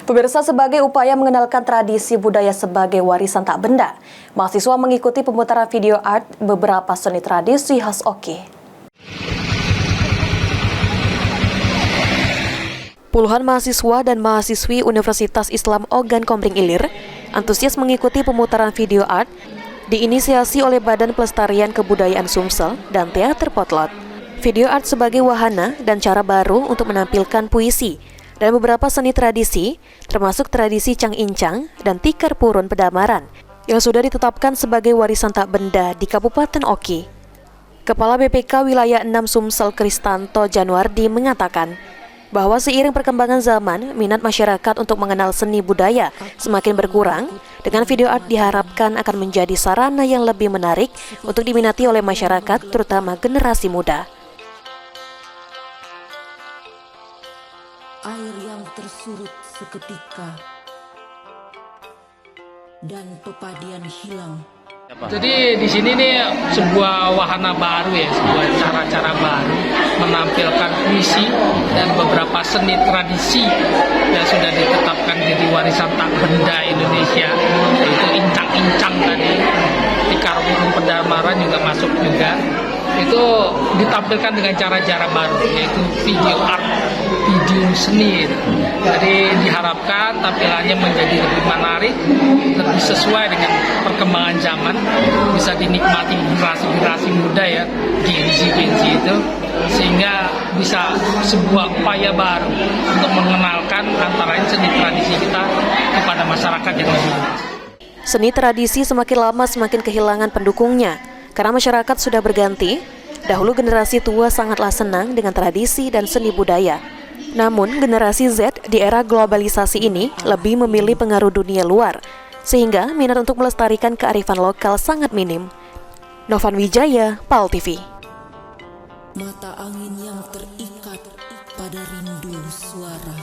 Pemirsa, sebagai upaya mengenalkan tradisi budaya sebagai warisan tak benda, mahasiswa mengikuti pemutaran video art beberapa seni tradisi khas Oki. Puluhan mahasiswa dan mahasiswi Universitas Islam Ogan Komering Ilir antusias mengikuti pemutaran video art diinisiasi oleh Badan Pelestarian Kebudayaan Sumsel dan Teater Potlot. Video art sebagai wahana dan cara baru untuk menampilkan puisi dan beberapa seni tradisi, termasuk tradisi Cang Incang dan Tikar Purun Pedamaran, yang sudah ditetapkan sebagai warisan tak benda di Kabupaten Oki. Kepala BPK Wilayah 6 Sumsel Kristanto Januardi mengatakan bahwa seiring perkembangan zaman, minat masyarakat untuk mengenal seni budaya semakin berkurang. Dengan video art diharapkan akan menjadi sarana yang lebih menarik untuk diminati oleh masyarakat, terutama generasi muda. Air yang tersurut seketika dan pepadian hilang. Jadi di sini nih sebuah wahana baru ya, sebuah cara-cara baru menampilkan puisi dan beberapa seni tradisi yang sudah ditetapkan jadi warisan tak benda Indonesia, yaitu incang-incang tadi, Tikar Purun Pedamaran juga masuk juga. Itu ditampilkan dengan cara-cara baru, yaitu video art, video seni. Jadi diharapkan tampilannya menjadi lebih menarik, lebih sesuai dengan perkembangan zaman, bisa dinikmati generasi muda ya, Gen Z itu, sehingga bisa sebuah upaya baru untuk mengenalkan antara lain seni tradisi kita kepada masyarakat yang lebih luas. Seni tradisi semakin lama semakin kehilangan pendukungnya, karena masyarakat sudah berganti. Dahulu generasi tua sangatlah senang dengan tradisi dan seni budaya. Namun generasi Z di era globalisasi ini lebih memilih pengaruh dunia luar, sehingga minat untuk melestarikan kearifan lokal sangat minim. Novan Wijaya, PAL TV. Mata angin yang terikat pada rindu suara.